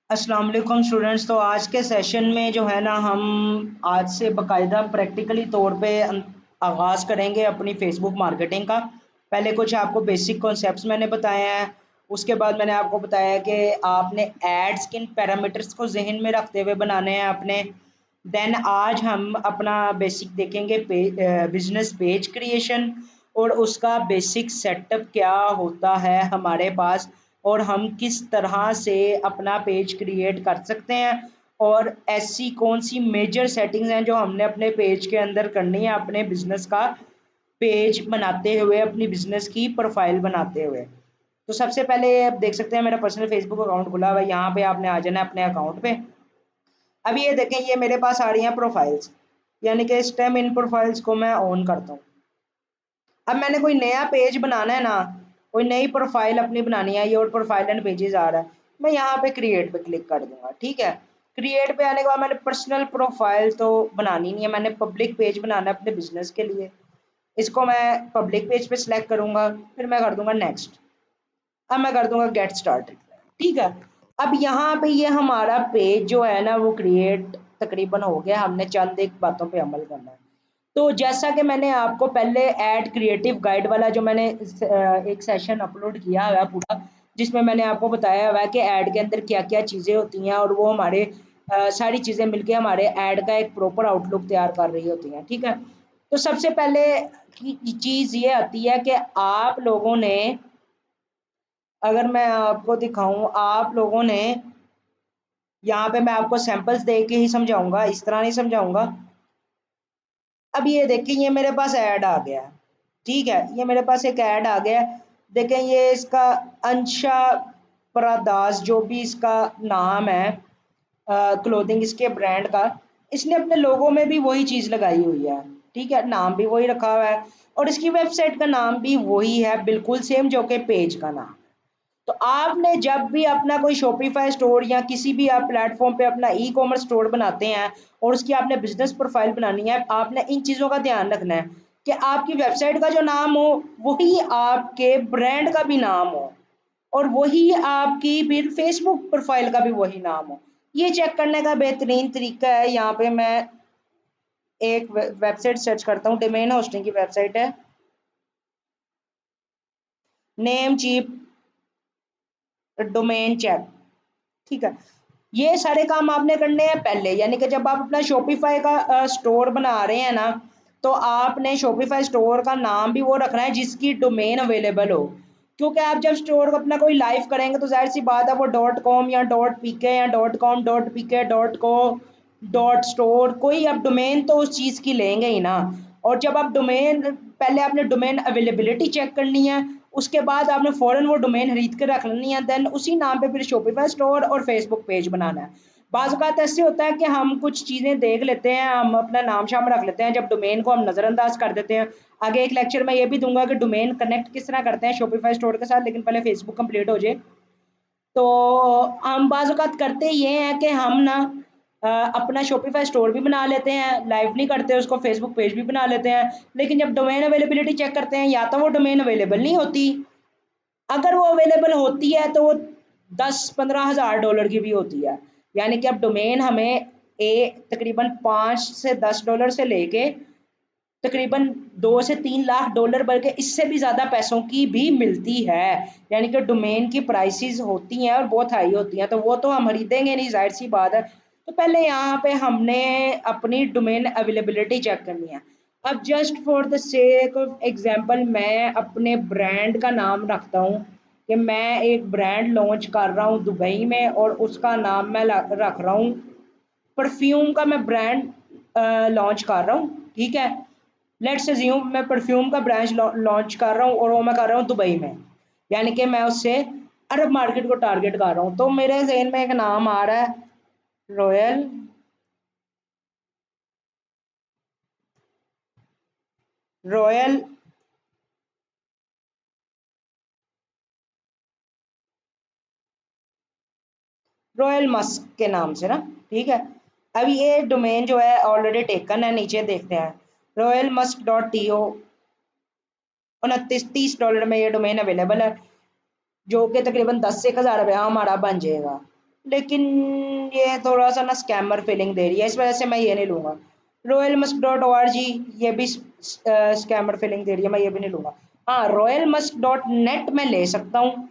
अस्सलाम वालेकुम स्टूडेंट्स। तो आज के सेशन में जो है ना हम आज से बाकायदा प्रैक्टिकली तौर पे आगाज़ करेंगे अपनी फेसबुक मार्केटिंग का। पहले कुछ आपको बेसिक कॉन्सेप्ट्स मैंने बताए हैं। उसके बाद मैंने आपको बताया कि आपने एड्स किन पैरामीटर्स को जहन में रखते हुए बनाने हैं अपने। देन आज हम अपना बेसिक देखेंगे बिजनेस पेज क्रिएशन और उसका बेसिक सेटअप क्या होता है हमारे पास, और हम किस तरह से अपना पेज क्रिएट कर सकते हैं, और ऐसी कौन सी मेजर सेटिंग्स हैं जो हमने अपने पेज के अंदर करनी है अपने बिजनेस का पेज बनाते हुए, अपनी बिजनेस की प्रोफाइल बनाते हुए। तो सबसे पहले आप देख सकते हैं मेरा पर्सनल फेसबुक अकाउंट खुला हुआ है। यहाँ पे आपने आ जाना है अपने अकाउंट पे। अब ये देखें, ये मेरे पास आ रही हैं प्रोफाइल्स, यानी कि इस टाइम इन प्रोफाइल्स को मैं ऑन करता हूँ। अब मैंने कोई नया पेज बनाना है ना, कोई नई प्रोफाइल अपनी बनानी है, ये और प्रोफाइल एंड पेजेस आ रहा है। मैं यहाँ पे क्रिएट पे क्लिक कर दूंगा। ठीक है, क्रिएट पे आने के बाद मैंने पर्सनल प्रोफाइल तो बनानी नहीं है, मैंने पब्लिक पेज बनाना है अपने बिजनेस के लिए। इसको मैं पब्लिक पेज पे सिलेक्ट करूंगा, फिर मैं कर दूंगा नेक्स्ट। अब मैं कर दूंगा गेट स्टार्टेड। ठीक है, अब यहाँ पे ये हमारा पेज जो है ना वो क्रिएट तकरीबन हो गया। हमने चंद एक बातों पे अमल करना है। तो जैसा कि मैंने आपको पहले ऐड क्रिएटिव गाइड वाला जो मैंने एक सेशन अपलोड किया हुआ है पूरा, जिसमें मैंने आपको बताया हुआ है कि ऐड के अंदर क्या क्या चीज़ें होती हैं, और वो हमारे सारी चीज़ें मिलके हमारे ऐड का एक प्रॉपर आउटलुक तैयार कर रही होती हैं। ठीक है, तो सबसे पहले की चीज़ ये आती है कि आप लोगों ने, अगर मैं आपको दिखाऊं, आप लोगों ने यहाँ पे मैं आपको सैंपल्स दे के ही समझाऊंगा, इस तरह नहीं समझाऊंगा। अब ये देखें, ये मेरे पास ऐड आ गया है। ठीक है, ये मेरे पास एक ऐड आ गया है। देखें, ये इसका अंशा परादास जो भी इसका नाम है, क्लोथिंग इसके ब्रांड का, इसने अपने लोगों में भी वही चीज़ लगाई हुई है। ठीक है, नाम भी वही रखा हुआ है, और इसकी वेबसाइट का नाम भी वही है बिल्कुल सेम जो कि पेज का नाम। तो आपने जब भी अपना कोई शॉपिफाई स्टोर या किसी भी आप प्लेटफॉर्म पे अपना ई कॉमर्स स्टोर बनाते हैं और उसकी आपने बिजनेस प्रोफाइल बनानी है, आपने इन चीज़ों का ध्यान रखना है कि आपकी वेबसाइट का जो नाम हो वही आपके ब्रांड का भी नाम हो, और वही आपकी फिर फेसबुक प्रोफाइल का भी वही नाम हो। ये चेक करने का बेहतरीन तरीका है, यहाँ पे मैं एक वेबसाइट सर्च करता हूँ, डोमेन होस्टिंग की वेबसाइट है, नेम चीप डोमेन चेक। ठीक है, ये सारे काम आपने करने हैं पहले, यानी कि जब आप अपना शॉपिफाई का स्टोर बना रहे हैं ना, तो आपने शॉपिफाई स्टोर का नाम भी वो रखना है जिसकी डोमेन अवेलेबल हो। क्योंकि आप जब स्टोर को अपना कोई लाइव करेंगे तो जाहिर सी बात है वो डॉट कॉम या डॉट पीके या dot com dot PK dot co dot store, कोई आप डोमेन तो उस चीज़ की लेंगे ही ना। और जब आप डोमेन, पहले आपने डोमेन अवेलेबिलिटी चेक करनी है, उसके बाद आपने फ़ौरन वो डोमेन खरीद के रख लेनी है, देन उसी नाम पे फिर शॉपिफाई स्टोर और फेसबुक पेज बनाना है। बाज़ औक़ात ऐसे होता है कि हम कुछ चीज़ें देख लेते हैं, हम अपना नाम शाम रख लेते हैं, जब डोमेन को हम नज़रअंदाज कर देते हैं। आगे एक लेक्चर में ये भी दूंगा कि डोमेन कनेक्ट किस तरह करते हैं शॉपिफाई स्टोर के साथ, लेकिन पहले फेसबुक कंप्लीट हो जाए। तो हम बाज़ औक़ात करते ये हैं कि हम ना अपना शॉपिफाई स्टोर भी बना लेते हैं, लाइव नहीं करते उसको, फेसबुक पेज भी बना लेते हैं, लेकिन जब डोमेन अवेलेबिलिटी चेक करते हैं या तो वो डोमेन अवेलेबल नहीं होती, अगर वो अवेलेबल होती है तो वो 10-15 हज़ार डॉलर की भी होती है। यानी कि अब डोमेन हमें तकरीबन $5 से $10 से लेके तकरीबन 2 से 3 लाख डॉलर, बल्कि इससे भी ज़्यादा पैसों की भी मिलती है। यानी कि डोमेन की प्राइसेस होती हैं और बहुत हाई होती हैं, तो वो तो हम खरीदेंगे नहीं, जाहिर सी बात है। तो पहले यहाँ पे हमने अपनी डोमेन अवेलेबिलिटी चेक करनी है। अब just for the sake of example मैं अपने ब्रांड का नाम रखता हूँ कि मैं एक ब्रांड लॉन्च कर रहा हूँ दुबई में, और उसका नाम मैं रख रहा हूँ परफ्यूम का, मैं ब्रांड लॉन्च कर रहा हूँ। ठीक है, लेट्स अज्यूम मैं परफ्यूम का ब्रांच लॉन्च कर रहा हूँ और वो मैं कर रहा हूँ दुबई में, यानी कि मैं उससे अरब मार्केट को टारगेट कर रहा हूँ। तो मेरे जहन में एक नाम आ रहा है, रॉयल रॉयल रॉयल मस्क के नाम से ना। ठीक है, अब ये डोमेन जो है ऑलरेडी टेकन है, नीचे देखते हैं Royal Musk dot T O, 29-30 dollar में ये डोमेन अवेलेबल है, जो कि तकरीबन 10 से 1,000 रुपया हमारा बन जाएगा। लेकिन ये थोड़ा सा ना स्कैमर फीलिंग दे रही है, इस वजह से मैं ये नहीं लूँगा। Royal Musk dot O R G, ये भी स्कैमर फीलिंग दे रही है, मैं ये भी नहीं लूँगा। हाँ, रॉयल मस्क डॉट नेट में ले सकता हूँ,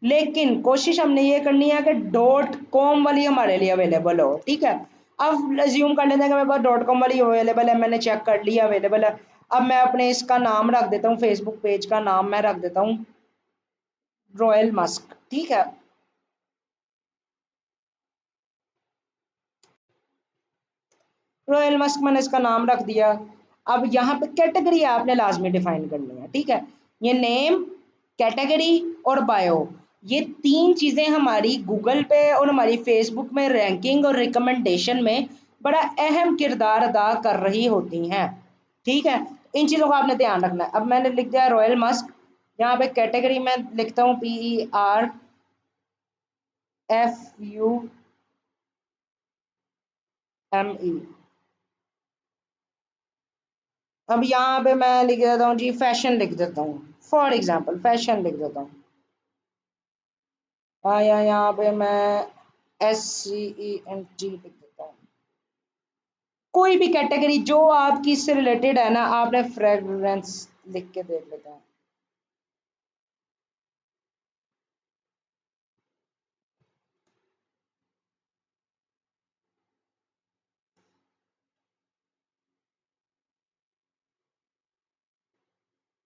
लेकिन कोशिश हमने ये करनी है कि डॉट कॉम वाली हमारे लिए अवेलेबल हो, ठीक है। अब अज्यूम कर लेते हैं कि मेरे पास डॉट कॉम वाली अवेलेबल है, मैंने चेक कर लिया अवेलेबल है। अब मैं अपने इसका नाम रख देता हूँ, फेसबुक पेज का नाम मैं रख देता हूँ रॉयल मस्क, ठीक है। रॉयल मस्क मैंने इसका नाम रख दिया। अब यहाँ पे कैटेगरी आपने लाजमी डिफाइन करनी है, ठीक है। ये नेम, कैटेगरी और बायो, ये तीन चीजें हमारी गूगल पे और हमारी फेसबुक में रैंकिंग और रिकमेंडेशन में बड़ा अहम किरदार अदा कर रही होती हैं, ठीक है। इन चीजों का आपने ध्यान रखना है। अब मैंने लिख दिया रॉयल मस्क, यहाँ पे कैटेगरी में लिखता हूँ PERFUME। अब यहाँ पे मैं लिख देता हूँ जी फैशन, लिख देता हूँ फॉर एग्जाम्पल फैशन लिख देता हूँ। या यहाँ पे मैं SCENT लिख देता हूँ। कोई भी कैटेगरी जो आपकी इससे रिलेटेड है ना, आपने फ्रेग्रेंस लिख के देख लेते हैं।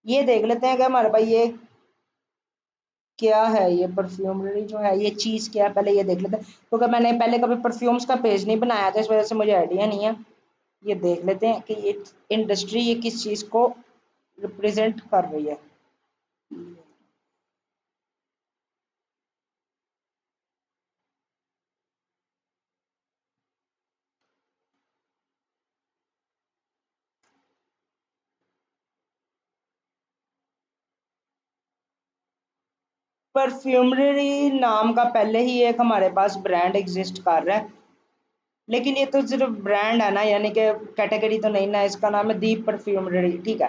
ये देख लेते हैं कि हमारे भाई ये क्या है, ये परफ्यूमरी जो है ये चीज़ क्या है, पहले ये देख लेते हैं, क्योंकि मैंने पहले कभी परफ्यूम्स का पेज नहीं बनाया था, इस वजह से मुझे आइडिया नहीं है। ये देख लेते हैं कि ये इंडस्ट्री ये किस चीज़ को रिप्रेजेंट कर रही है। परफ्यूमरी नाम का पहले ही एक हमारे पास ब्रांड एग्जिस्ट कर रहा है, लेकिन ये तो सिर्फ ब्रांड है ना, यानी कि कैटेगरी तो नहीं ना। इसका नाम है दीप परफ्यूमरी, ठीक है।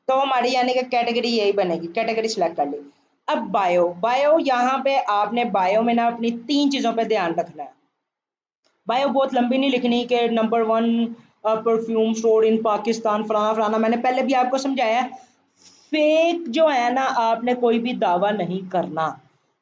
तो हमारी यानी कि कैटेगरी यही बनेगी, कैटेगरी सिलेक्ट कर ली। अब बायो, बायो यहाँ पे आपने बायो में ना अपनी तीन चीज़ों पे ध्यान रखना है। बायो बहुत लंबी नहीं लिखनी कि number 1 perfume store in Pakistan फलाना फलाना, मैंने पहले भी आपको समझाया है। फेक जो है ना, आपने कोई भी दावा नहीं करना,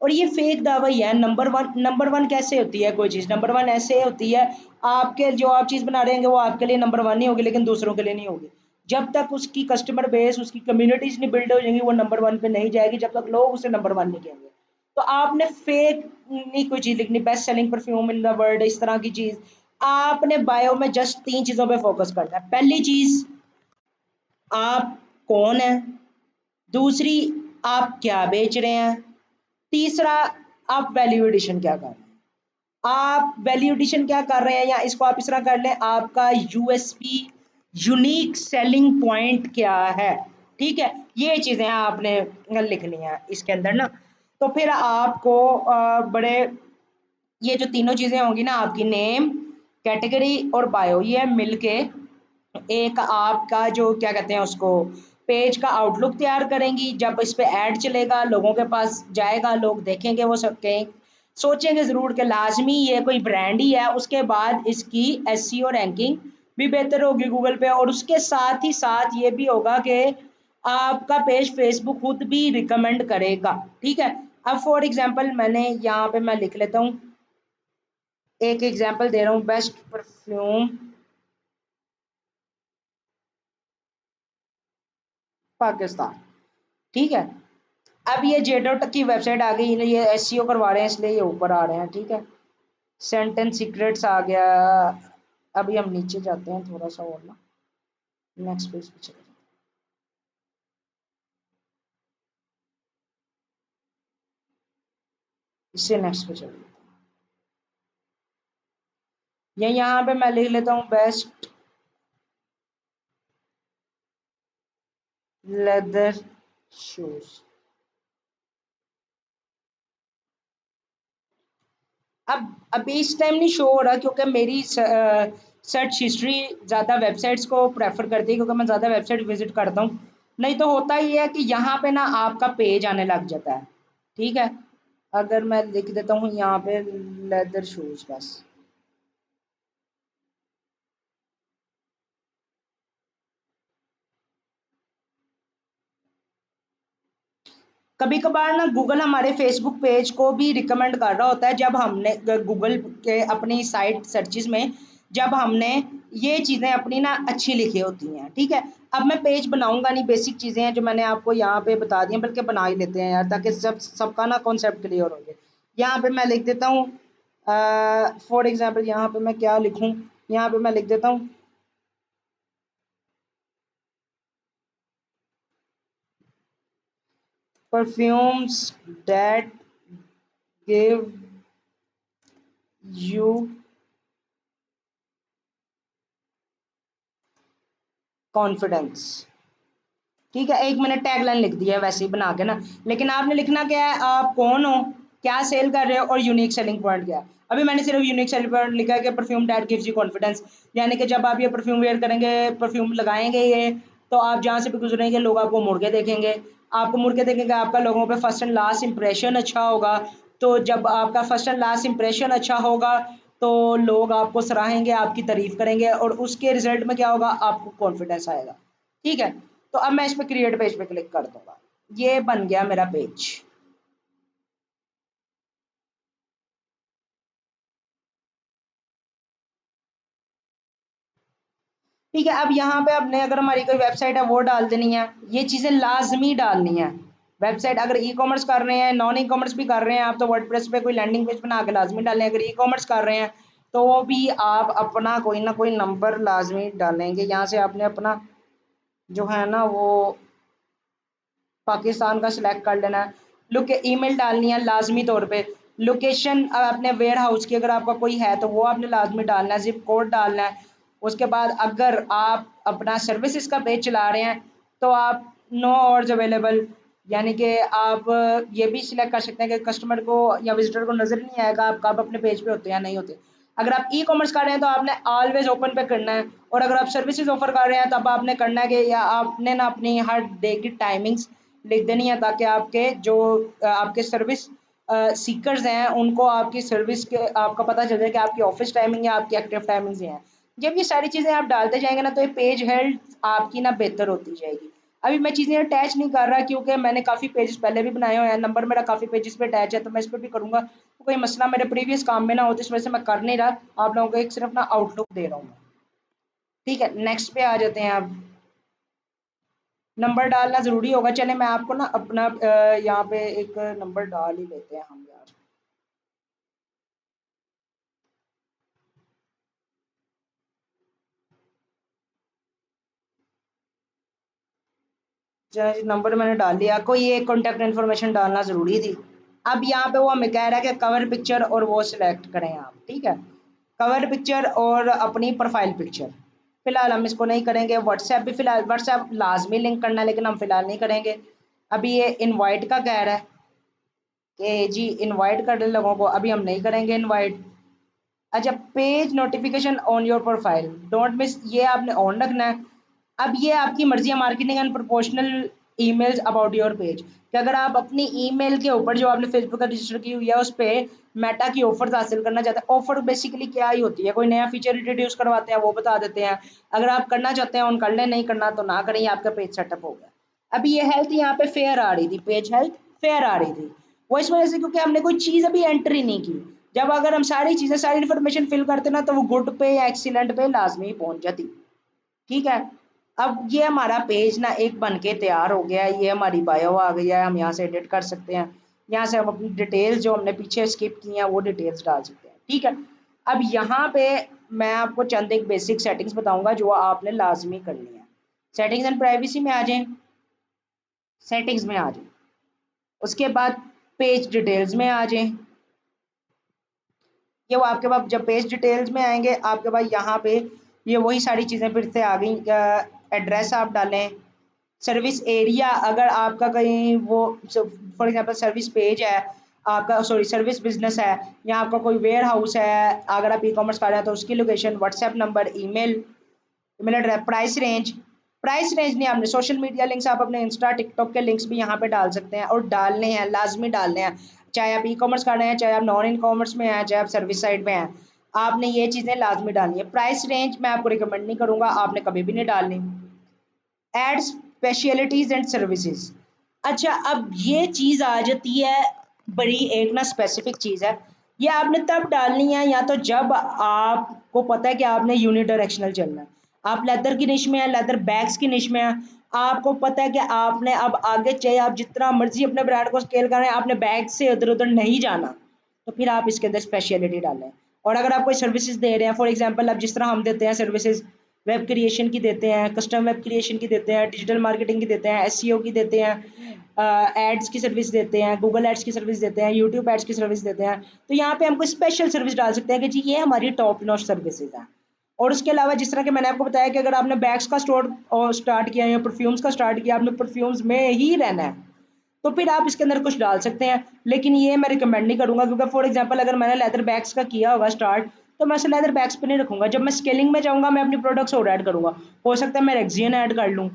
और ये फेक दावा ही है। नंबर 1 कैसे होती है कोई चीज़, नंबर 1 ऐसे होती है, आपके जो आप चीज़ बना रहे हैं वो आपके लिए नंबर 1 ही होगी, लेकिन दूसरों के लिए नहीं होगी। जब तक उसकी कस्टमर बेस, उसकी कम्युनिटीज नहीं बिल्ड हो जाएंगी, वो नंबर 1 पे नहीं जाएगी, जब तक लोग उसे नंबर 1 नहीं कहेंगे। तो आपने फेक नहीं कोई चीज़ लिखनी, best selling perfume in the world, इस तरह की चीज़। आपने बायो में जस्ट तीन चीज़ों पे फोकस करना है। पहली चीज़, आप कौन है। दूसरी, आप क्या बेच रहे हैं। तीसरा, आप वैल्यू एडिशन क्या कर रहे हैं। आप वैल्यू एडिशन क्या कर रहे हैं, या इसको आप इस तरह कर लें, आपका यूएसपी, यूनिक सेलिंग पॉइंट क्या है, ठीक है। ये चीज़ें आपने लिखनी है इसके अंदर ना। तो फिर आपको बड़े, ये जो तीनों चीज़ें होंगी ना आपकी, नेम, कैटेगरी और बायो, ये मिलके एक आपका जो क्या कहते हैं उसको, पेज का आउटलुक तैयार करेंगी। जब इस पे ऐड चलेगा, लोगों के पास जाएगा, लोग देखेंगे, वो सब कहें, सोचेंगे ज़रूर कि लाजमी ये कोई ब्रांड ही है। उसके बाद इसकी एसईओ रैंकिंग भी बेहतर होगी गूगल पे, और उसके साथ ही साथ ये भी होगा कि आपका पेज फेसबुक खुद भी रिकमेंड करेगा, ठीक है। अब फॉर एग्जांपल मैंने यहाँ पे मैं लिख लेता हूँ, एक एग्जांपल दे रहा हूँ, बेस्ट परफ्यूम पाकिस्तान, ठीक है। अब ये जेडोट की वेबसाइट आ गई, ये एसईओ करवा रहे हैं इसलिए ये ऊपर आ रहे हैं, ठीक है। सेंटेंस सीक्रेट्स आ गया। अभी हम नीचे जाते हैं थोड़ा सा और ना, नेक्स्ट पेज पे चले जाते हैं। इससे नेक्स्ट पे चले जाते हैं। ये यहाँ पे मैं लिख लेता हूँ बेस्ट लेदर शूज। अब अभी इस टाइम नहीं शो हो रहा, क्योंकि मेरी सर्च हिस्ट्री ज़्यादा वेबसाइट्स को प्रेफर करती है, क्योंकि मैं ज़्यादा वेबसाइट विजिट करता हूँ। नहीं तो होता ही है कि यहाँ पे ना आपका पेज आने लग जाता है, ठीक है। अगर मैं लिख देता हूँ यहाँ पे लेदर शूज बस। कभी कभार ना गूगल हमारे फेसबुक पेज को भी रिकमेंड कर रहा होता है, जब हमने गूगल के अपनी साइट सर्चिस में जब हमने ये चीज़ें अपनी ना अच्छी लिखी होती हैं। ठीक है, अब मैं पेज बनाऊंगा नहीं, बेसिक चीज़ें हैं जो मैंने आपको यहाँ पे बता दी हैं, बल्कि बना ही लेते हैं यार, ताकि सबका ना कॉन्सेप्ट क्लियर हो जाए। यहाँ पे मैं लिख देता हूँ फॉर एग्जाम्पल, यहाँ पे मैं क्या लिखूँ, यहाँ पे मैं लिख देता हूँ perfumes that give you confidence. ठीक है, एक मैंने टैगलाइन लिख दिया है वैसे ही बना के ना, लेकिन आपने लिखना क्या है, आप कौन हो, क्या सेल कर रहे हो, और यूनिक सेलिंग पॉइंट क्या है। अभी मैंने सिर्फ यूनिक सेलिंग पॉइंट लिखा है कि perfume that gives you confidence, यानी कि जब आप ये परफ्यूम वेयर करेंगे, परफ्यूम लगाएंगे ये, तो आप जहाँ से भी गुजरेंगे लोग आपको मुड़ के देखेंगे, आपको मुड़ के देखेंगे, आपका लोगों पे फर्स्ट एंड लास्ट इंप्रेशन अच्छा होगा। तो जब आपका फर्स्ट एंड लास्ट इंप्रेशन अच्छा होगा तो लोग आपको सराहेंगे, आपकी तारीफ करेंगे, और उसके रिजल्ट में क्या होगा, आपको कॉन्फिडेंस आएगा। ठीक है, तो अब मैं इस पे क्रिएट पेज पे क्लिक कर दूंगा, ये बन गया मेरा पेज। ठीक है, अब यहाँ पे अपने अगर हमारी कोई वेबसाइट है वो डाल देनी है, ये चीज़ें लाजमी डालनी है। वेबसाइट अगर ई कॉमर्स कर रहे हैं, नॉन ई कॉमर्स भी कर रहे हैं आप, तो वर्डप्रेस पे कोई लैंडिंग पेज बना के लाजमी डालें। अगर ई कॉमर्स कर रहे हैं तो वो भी आप अपना कोई ना कोई नंबर लाजमी डालेंगे। यहाँ से आपने अपना जो है ना वो पाकिस्तान का सिलेक्ट कर लेना है। लुक ईमेल डालनी है लाजमी तौर पे। लोकेशन अपने वेयर हाउस की अगर आपका कोई है तो वो आपने लाजमी डालना है, जिप कोड डालना है। उसके बाद अगर आप अपना सर्विसेज का पेज चला रहे हैं तो आप नो ऑर्डर्स अवेलेबल, यानी कि आप ये भी सिलेक्ट कर सकते हैं कि कस्टमर को या विजिटर को नजर नहीं आएगा आप कब अपने पेज पे होते हैं या नहीं होते। अगर आप ई कॉमर्स कर रहे हैं तो आपने ऑलवेज ओपन पे करना है, और अगर आप सर्विसेज ऑफर कर रहे हैं तब आपने करना है कि या आपने ना अपनी हर डे की टाइमिंग्स लिख देनी है, ताकि आपके जो आपके सर्विस सीकर्स हैं उनको आपकी सर्विस के आपका पता चल जाए कि आपकी ऑफिस टाइमिंग या आपकी एक्टिव टाइमिंग्स हैं। जब ये सारी चीज़ें आप डालते जाएंगे ना तो ये पेज हेल्थ आपकी ना बेहतर होती जाएगी। अभी मैं चीज़ें अटैच नहीं कर रहा क्योंकि मैंने काफ़ी पेजेस पहले भी बनाए हुए हैं, नंबर मेरा काफ़ी पेजेस पे अटैच है, तो मैं इस पर भी करूँगा, तो कोई मसला मेरे प्रीवियस काम में ना हो, तो इस वजह से मैं कर नहीं रहा, आप लोगों को एक सिर्फ ना आउटलुक दे रहा हूँ। ठीक है, नेक्स्ट पे आ जाते हैं आप। नंबर डालना ज़रूरी होगा, चले मैं आपको ना अपना यहाँ पे एक नंबर डाल ही लेते हैं हम यार। चलो जी, नंबर मैंने डाल दिया, कोई एक कॉन्टैक्ट इन्फॉर्मेशन डालना ज़रूरी थी। अब यहाँ पे वो हमें कह रहा है कि कवर पिक्चर और वो सिलेक्ट करें आप। ठीक है, कवर पिक्चर और अपनी प्रोफाइल पिक्चर, फिलहाल हम इसको नहीं करेंगे। व्हाट्सएप भी फिलहाल, व्हाट्सएप लाजमी लिंक करना है लेकिन हम फिलहाल नहीं करेंगे। अभी ये इनवाइट का कह रहा है कि जी इनवाइट कर दे लोगों को, अभी हम नहीं करेंगे इनवाइट। अच्छा, page notification on your profile don't miss, ये आपने ऑन रखना है। अब ये आपकी मर्जी है, marketing and proportional emails about your page, कि अगर आप अपनी ईमेल के ऊपर जो आपने फेसबुक का रजिस्टर की हुई है उस पर मेटा की ऑफर्स हासिल करना चाहते हैं। ऑफर बेसिकली क्या ही होती है, कोई नया फीचर इंट्रोड्यूस करवाते हैं वो बता देते हैं। अगर आप करना चाहते हैं ऑन कर लें, नहीं करना तो ना करें, आपका पेज सेटअप हो गया। अभी ये हेल्थ यहाँ पे फेयर आ रही थी, पेज हेल्थ फेयर आ रही थी, वो इस वजह से क्योंकि हमने कोई चीज़ अभी एंट्री नहीं की। जब अगर हम सारी चीज़ें सारी इन्फॉर्मेशन फिल करते ना तो वो गुड पे या एक्सीलेंट पे लाजमी पहुंच जाती। ठीक है, अब ये हमारा पेज ना एक बन के तैयार हो गया है, ये हमारी बायो आ गई है, हम यहाँ से एडिट कर सकते हैं। यहाँ से हम अपनी डिटेल्स जो हमने पीछे स्किप की हैं वो डिटेल्स डाल सकते हैं। ठीक है, अब यहाँ पे मैं आपको चंद एक बेसिक सेटिंग्स बताऊंगा जो आपने लाजमी करनी है। सेटिंग्स एंड प्राइवेसी में आ जाएं, सेटिंग्स में आ जाएं, उसके बाद पेज डिटेल्स में आ जाएं। ये वो आपके पास जब पेज डिटेल्स में आएंगे आपके पास यहाँ पे ये वही सारी चीज़ें फिर से आ गई। एड्रेस आप डालें, सर्विस एरिया अगर आपका कहीं वो फॉर एग्जांपल सर्विस पेज है आपका, सॉरी सर्विस बिजनेस है, या आपका कोई वेयर हाउस है, अगर आप ई कॉमर्स कर रहे हैं तो उसकी location, WhatsApp number, email, email address, price range. Price range नहीं, आपने सोशल मीडिया लिंक्स आप अपने इंस्टा टिकटॉक के लिंक्स भी यहाँ पे डाल सकते हैं और डालने हैं, लाजमी डालने हैं। चाहे आप ई कॉमर्स कर रहे हैं, चाहे आप नॉन ई कॉमर्स में हैं, चाहे आप सर्विस साइड में हैं, आपने ये चीज़ें लाजमी डालनी है। प्राइस रेंज मैं आपको रिकमेंड नहीं करूँगा, आपने कभी भी नहीं डालनी। Ad specialities and services. अच्छा, अब ये चीज़ आ जाती है बड़ी एक ना स्पेसिफिक चीज़ है, ये आपने तब डालनी है या तो जब आपको पता है कि आपने यूनिडायरेक्शनल चलना है। आप लेदर की निश में है, लेदर बैग्स की निश में है, आपको पता है कि आपने अब आगे चाहे आप जितना मर्जी अपने ब्रांड को स्केल करें, आपने बैग से इधर उधर नहीं जाना, तो फिर आप इसके अंदर स्पेशलिटी डालें। और अगर आप कोई सर्विसेज दे रहे हैं, फॉर एग्जांपल अब जिस तरह हम देते हैं सर्विसेज, वेब क्रिएशन की देते हैं, कस्टम वेब क्रिएशन की देते हैं, डिजिटल मार्केटिंग की देते हैं, एसईओ की देते हैं, एड्स की सर्विस देते हैं, गूगल एड्स की सर्विस देते हैं, यूट्यूब एड्स की सर्विस देते हैं, तो यहाँ पे हम कोई स्पेशल सर्विस डाल सकते हैं कि जी ये हमारी टॉप नॉच सर्विसेज हैं। और उसके अलावा जिस तरह के मैंने आपको बताया कि अगर आपने बैग्स का स्टोर स्टार्ट किया या परफ्यूम्स का स्टार्ट किया, आपने परफ्यूम्स में ही रहना है, तो फिर आप इसके अंदर कुछ डाल सकते हैं, लेकिन ये मैं रिकमेंड नहीं करूँगा, क्योंकि फॉर एग्जांपल अगर मैंने लेदर बैग्स का किया होगा स्टार्ट, तो मैं उसे लेदर बैग्स पे नहीं रखूँगा। जब मैं स्केलिंग में जाऊँगा, मैं अपनी प्रोडक्ट्स और ऐड करूँगा। हो सकता है मैं रेक्सियन ऐड कर लूँ,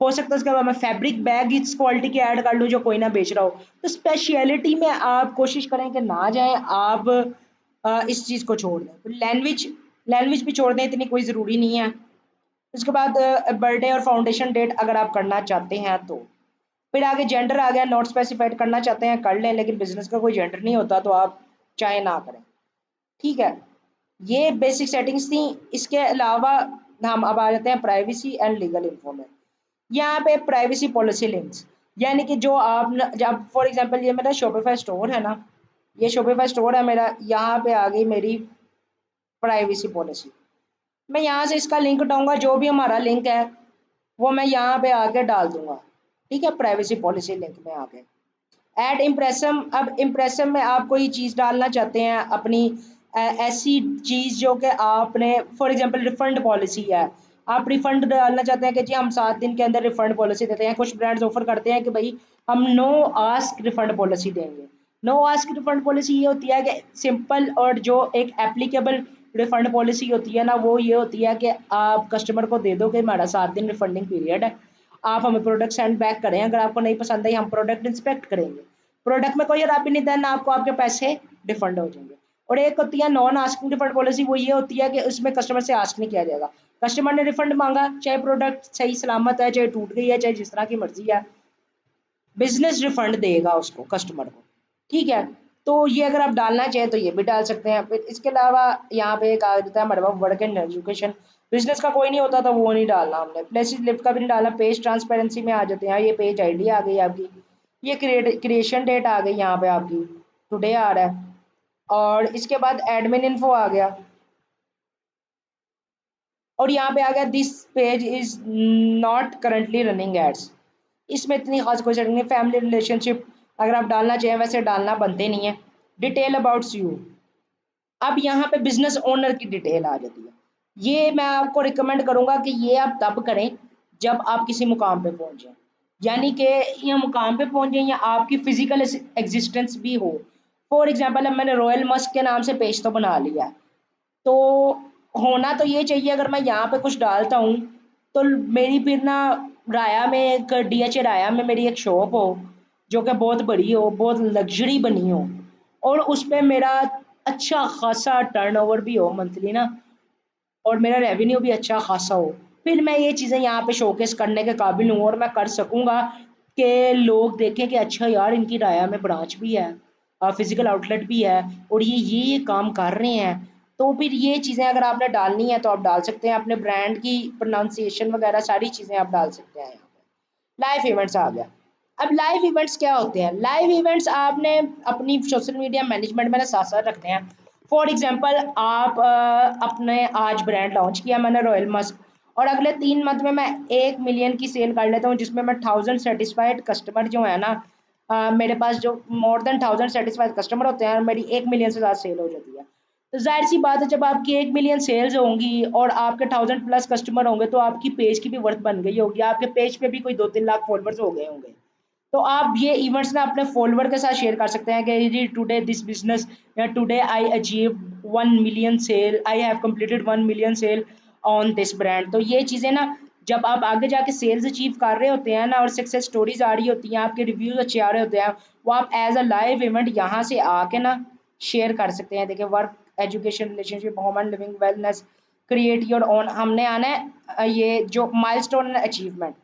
हो सकता है उसके बाद मैं फैब्रिक बैग इस क्वालिटी के ऐड कर लूँ जो कोई ना बेच रहा हो। तो स्पेशलिटी में आप कोशिश करें कि ना जाएँ, आप इस चीज़ को छोड़ दें। फिर लैंग्वेज लैंग्वेज भी छोड़ दें, इतनी कोई ज़रूरी नहीं है। उसके बाद बर्थडे और फाउंडेशन डेट अगर आप करना चाहते हैं तो। फिर आगे जेंडर आ गया, नॉट स्पेसिफाइड करना चाहते हैं कर लें, लेकिन बिजनेस का कोई जेंडर नहीं होता, तो आप चाहे ना करें। ठीक है, ये बेसिक सेटिंग्स थी। इसके अलावा हम अब आ जाते हैं प्राइवेसी एंड लीगल इन्फो में। यहाँ पे प्राइवेसी पॉलिसी लिंक्स, यानी कि जो आप जब फॉर एग्जांपल ये मेरा शॉपिफाई स्टोर है ना, ये शॉपिफाई स्टोर है मेरा, यहाँ पे आ गई मेरी प्राइवेसी पॉलिसी। मैं यहाँ से इसका लिंक उठाऊंगा, जो भी हमारा लिंक है वो मैं यहाँ पे आके डाल दूंगा। ठीक है, प्राइवेसी पॉलिसी लिंक में आके ऐड इम्प्रेसम। अब इम्प्रेसम में आप कोई चीज़ डालना चाहते हैं अपनी, ऐसी चीज़ जो कि आपने फॉर एग्जांपल रिफंड पॉलिसी है, आप रिफंड डालना चाहते हैं कि जी हम 7 दिन के अंदर रिफंड पॉलिसी देते हैं। कुछ ब्रांड्स ऑफर करते हैं कि भाई हम नो आस्क रिफंड पॉलिसी देंगे। नो आस्क रिफंड पॉलिसी ये होती है कि सिंपल, और जो एक एप्लीकेबल रिफंड पॉलिसी होती है ना, वो ये होती है कि आप कस्टमर को दे दो कि हमारा 7 दिन रिफंडिंग पीरियड है, आप हमें प्रोडक्ट सेंड बैक करें, अगर आपको नहीं पसंद आई हम प्रोडक्ट इंस्पेक्ट करेंगे, प्रोडक्ट में कोई खराबी नहीं, देन आपको आपके पैसे रिफंड हो जाएंगे। और एक होती है नॉन आस्किंग रिफंड पॉलिसी, वो ये होती है कि उसमें कस्टमर से आस्क नहीं किया जाएगा। कस्टमर ने रिफंड मांगा, चाहे प्रोडक्ट सही सलामत है, चाहे टूट गई है, चाहे जिस तरह की मर्जी है, बिजनेस रिफंड देगा उसको कस्टमर को। ठीक है, तो ये अगर आप डालना चाहें तो ये भी डाल सकते हैं। फिर इसके अलावा यहाँ पे एक आ जाता है हमारे पास वर्क एंड एजुकेशन। बिजनेस का कोई नहीं होता तो वो नहीं डालना हमने, प्लेसिस लिफ्ट का भी नहीं डालना। पेज ट्रांसपेरेंसी में आ जाते हैं, ये पेज आईडी आ गई आपकी, ये क्रिएशन डेट आ गई यहाँ पे आपकी, टुडे आ रहा है। और इसके बाद एडमिन इन्फो आ गया, और यहाँ पे आ गया this page is not currently running ads. इसमें इतनी खास कोई सेटिंग नहीं। फैमिली रिलेशनशिप अगर आप डालना चाहें, वैसे डालना बनते नहीं है। डिटेल अबाउट्स यू, अब यहाँ पे बिजनेस ओनर की डिटेल आ जाती है। ये मैं आपको रिकमेंड करूंगा कि ये आप तब करें जब आप किसी मुकाम पे पहुंच जाएं, यानी कि ये मुकाम पे पहुंच जाएं या आपकी फिजिकल एग्जिस्टेंस भी हो। फॉर एग्जांपल अब मैंने रॉयल मस्क के नाम से पेज तो बना लिया है, तो होना तो ये चाहिए अगर मैं यहाँ पे कुछ डालता हूँ तो मेरी फिर ना राया में एक डीएच राया में मेरी एक शॉप हो जो कि बहुत बड़ी हो, बहुत लग्जरी बनी हो, और उस पर मेरा अच्छा खासा टर्नओवर भी हो मंथली ना, और मेरा रेवेन्यू भी अच्छा खासा हो, फिर मैं ये चीज़ें यहाँ पे शोकेस करने के काबिल हूँ और मैं कर सकूँगा कि लोग देखें कि अच्छा यार इनकी राया में ब्रांच भी है, फिजिकल आउटलेट भी है, और ये काम कर रहे हैं। तो फिर ये चीज़ें अगर आपने डालनी है तो आप डाल सकते हैं, अपने ब्रांड की प्रोनाउंसिएशन वगैरह सारी चीज़ें आप डाल सकते हैं। यहाँ पे लाइव इवेंट्स आ गया। अब लाइव इवेंट्स क्या होते हैं? लाइव इवेंट्स आपने अपनी सोशल मीडिया मैनेजमेंट में ना साथ साथ रखते हैं। फॉर एग्जांपल आप अपने आज ब्रांड लॉन्च किया मैंने रॉयल मस्क, और अगले 3 मंथ में मैं 1 मिलियन की सेल कर लेता हूँ, जिसमें मैं 1000 सेटिस्फाइड कस्टमर जो है ना, मेरे पास जो मोर देन 1000 सेटिस्फाइड कस्टमर होते हैं, मेरी 1 मिलियन से ज़्यादा सेल हो जाती है। तो जाहिर सी बात है जब आपकी 1 मिलियन सेल्स होंगी और आपके 1000+ कस्टमर होंगे, तो आपकी पेज की भी वर्थ बन गई होगी, आपके पेज पे भी कोई 2-3 लाख फॉलोअर्स हो गए होंगे। तो आप ये इवेंट्स ना अपने फॉलोअर के साथ शेयर कर सकते हैं कि जी टुडे दिस बिजनेस, या today I achieve 1 million sale, I have completed 1 million sale on this brand. तो ये चीज़ें ना जब आप आगे जाके सेल्स अचीव कर रहे होते हैं ना और सक्सेस स्टोरीज आ रही होती हैं, आपके रिव्यूज अच्छे आ रहे होते हैं, वो आप एज अ लाइव इवेंट यहाँ से आके ना शेयर कर सकते हैं। देखिए work, education, relationship, home and living, wellness, create your own, हमने आना है ये जो माइलस्टोन अचीवमेंट,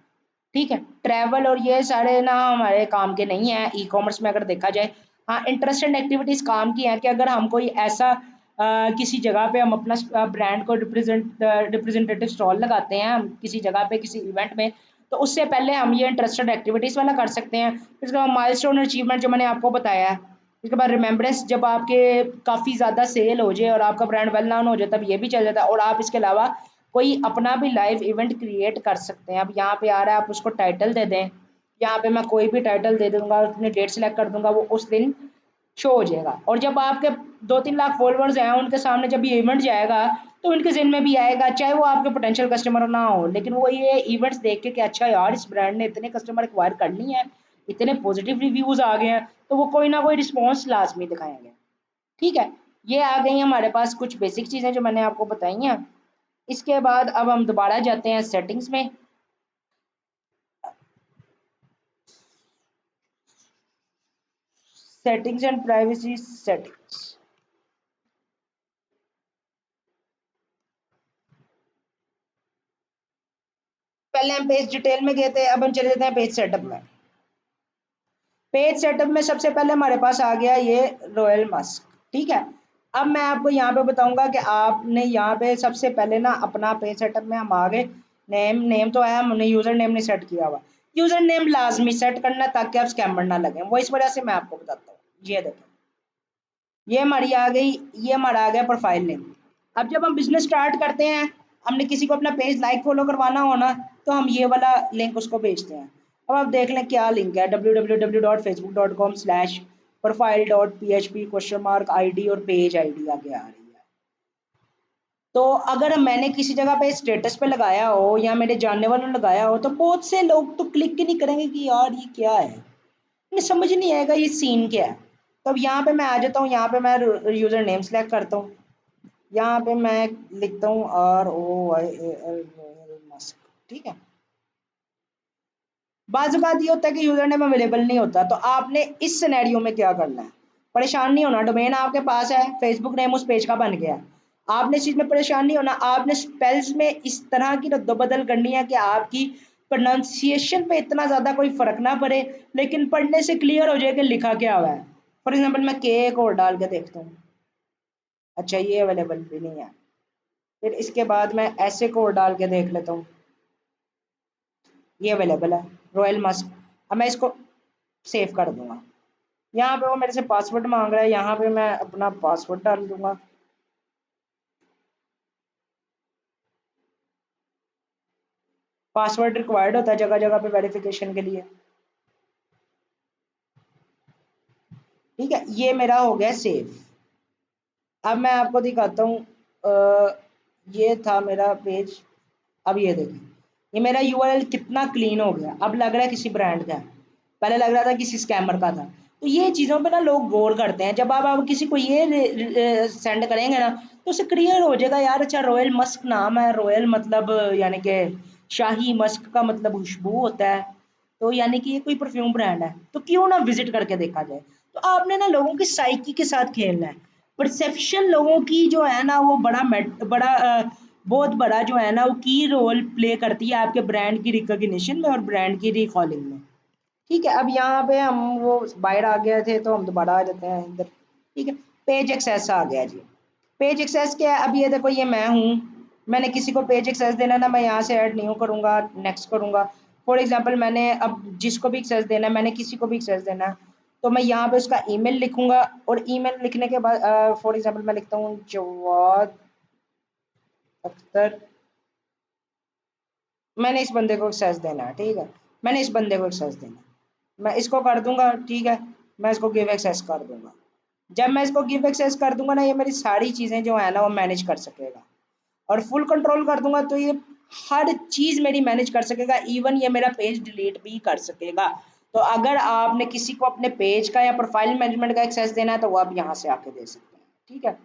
ठीक है। ट्रैवल और ये सारे ना हमारे काम के नहीं है ई कॉमर्स में अगर देखा जाए। हाँ, इंटरेस्ट एंड एक्टिविटीज़ काम की है कि अगर हम कोई ऐसा किसी जगह पे हम अपना ब्रांड को रिप्रेजेंटेटिव स्टॉल लगाते हैं हम किसी जगह पे किसी इवेंट में, तो उससे पहले हम ये इंटरेस्टेड एक्टिविटीज़ वाला कर सकते हैं। इसके बाद माइलस्टोन अचीवमेंट जो मैंने आपको बताया है। इसके बाद रिमेम्बरेंस, जब आपके काफ़ी ज़्यादा सेल हो जाए और आपका ब्रांड वेल नाउन हो जाए तब ये भी चल जाता है। और आप इसके अलावा कोई अपना भी लाइव इवेंट क्रिएट कर सकते हैं। अब यहाँ पे आ रहा है, आप उसको टाइटल दे दें, यहाँ पे मैं कोई भी टाइटल दे दूंगा, अपनी डेट सेलेक्ट कर दूंगा, वो उस दिन शो हो जाएगा। और जब आपके 2-3 लाख फॉलोअर्स हैं उनके सामने जब ये इवेंट जाएगा तो उनके जिन में भी आएगा, चाहे वो आपके पोटेंशियल कस्टमर ना हो, लेकिन वो ये इवेंट्स देख के कि अच्छा यार इस ब्रांड ने इतने कस्टमर एक्वायर कर ली है, इतने पॉजिटिव रिव्यूज आ गए हैं, तो वो कोई ना कोई रिस्पॉन्स लाजमी दिखाएंगे। ठीक है, ये आ गई हमारे पास कुछ बेसिक चीज़ें जो मैंने आपको बताई हैं। इसके बाद अब हम दोबारा जाते हैं सेटिंग्स में। सेटिंग्स एंड प्राइवेसी सेटिंग्स, पहले हम पेज डिटेल में गए थे, अब हम चले जाते हैं पेज सेटअप में। पेज सेटअप में सबसे पहले हमारे पास आ गया ये रॉयल मस्क, ठीक है। अब मैं आपको यहाँ पे बताऊंगा कि आपने यहाँ पे सबसे पहले ना अपना पेज सेटअप में हम आ गए। नेम तो है, हमने यूजर नेम नहीं सेट किया हुआ। यूजर नेम लाजमी सेट करना ताकि आप स्कैमर ना लगे, वो इस वजह से मैं आपको बताता हूँ। ये देखो, ये हमारी आ गई, ये हमारा आ गया प्रोफाइल नेम। अब जब हम बिजनेस स्टार्ट करते हैं, हमने किसी को अपना पेज लाइक फॉलो करवाना हो ना, तो हम ये वाला लिंक उसको भेजते हैं। अब आप देख लें क्या लिंक है, www.facebook.com/profile.php?id और पेज आईडी आगे आ रही है। तो अगर मैंने किसी जगह पे स्टेटस पे लगाया हो या मेरे जानने वालों ने लगाया हो, तो बहुत से लोग तो क्लिक ही नहीं करेंगे कि यार ये क्या है, उन्हें समझ नहीं आएगा ये सीन क्या है। तो अब यहाँ पे मैं आ जाता हूँ, यहाँ पे मैं यूजर नेम सेलेक्ट करता हूँ, यहाँ पे मैं लिखता हूँ ROYAL मस्क, ठीक है। बाज़ औक़ात ये होता है कि यूजर नेम अवेलेबल नहीं होता, तो आपने इस सिनेरियो में क्या करना है, परेशान नहीं होना। डोमेन आपके पास है, फेसबुक नेम उस पेज का बन गया है, आपने इस चीज़ में परेशान नहीं होना। आपने स्पेल्स में इस तरह की रद्दोबदल करनी है कि आपकी प्रोनाउंसिएशन पे इतना ज़्यादा कोई फ़र्क ना पड़े, लेकिन पढ़ने से क्लियर हो जाए कि लिखा क्या हुआ है। फॉर एग्जाम्पल मैं के एक और डाल के देखता हूँ, अच्छा ये अवेलेबल भी नहीं है। फिर इसके बाद मैं ऐसे कोड डाल के देख लेता हूँ, ये अवेलेबल है, रॉयल मस्क। अब मैं इसको सेव कर दूंगा। यहाँ पे वो मेरे से पासवर्ड मांग रहा है, यहाँ पे मैं अपना पासवर्ड डाल दूंगा। पासवर्ड रिक्वायर्ड होता है जगह जगह पे वेरिफिकेशन के लिए, ठीक है। ये मेरा हो गया सेव। अब मैं आपको दिखाता हूँ, ये था मेरा पेज। अब ये देखें, ये मेरा यूआरएल कितना क्लीन हो गया, अब लग रहा है किसी ब्रांड का है, पहले लग रहा था किसी स्कैमर का था। तो ये चीज़ों पे ना लोग गौर करते हैं। जब आप किसी को ये सेंड करेंगे ना, तो उसे क्लियर हो जाएगा यार, अच्छा रॉयल मस्क नाम है, रॉयल मतलब यानी कि शाही, मस्क का मतलब खुशबू होता है, तो यानी कि ये कोई परफ्यूम ब्रांड है, तो क्यों ना विजिट करके देखा जाए। तो आपने ना लोगों की साइकी के साथ खेलना है। परसेप्शन लोगों की जो है ना वो बहुत बड़ा जो है ना वो की रोल प्ले करती है आपके ब्रांड की रिकॉग्निशन में और ब्रांड की रिकॉलिंग में, ठीक है। अब यहाँ पे हम वो बाहर आ गए थे तो हम दोबारा आ जाते हैं इधर, ठीक है। पेज एक्सेस आ गया जी। पेज एक्सेस क्या है, अब ये देखो ये मैं हूँ, मैंने किसी को पेज एक्सेस देना ना, मैं यहाँ से ऐड न्यू करूँगा, नेक्स्ट करूँगा। फॉर एग्जांपल मैंने अब जिसको भी एक्सेस देना है, मैंने किसी को भी एक्सेस देना है, तो मैं यहाँ पे उसका ईमेल लिखूंगा और ईमेल लिखने के बाद फॉर एग्जांपल मैं लिखता हूँ जवाद अख्तर, मैंने इस बंदे को एक्सेस देना है, ठीक है। मैंने इस बंदे को एक्सेस देना है, मैं इसको कर दूंगा, ठीक है। मैं इसको गिव एक्सेस कर दूंगा। जब मैं इसको गिव एक्सेस कर दूंगा ना, ये मेरी सारी चीज़ें जो है ना वो मैनेज कर सकेगा। और फुल कंट्रोल कर दूंगा तो ये हर चीज़ मेरी मैनेज कर सकेगा, इवन ये मेरा पेज डिलीट भी कर सकेगा। तो अगर आपने किसी को अपने पेज का या प्रोफाइल मैनेजमेंट का एक्सेस देना है तो वो आप यहाँ से आके दे सकते हैं, ठीक है।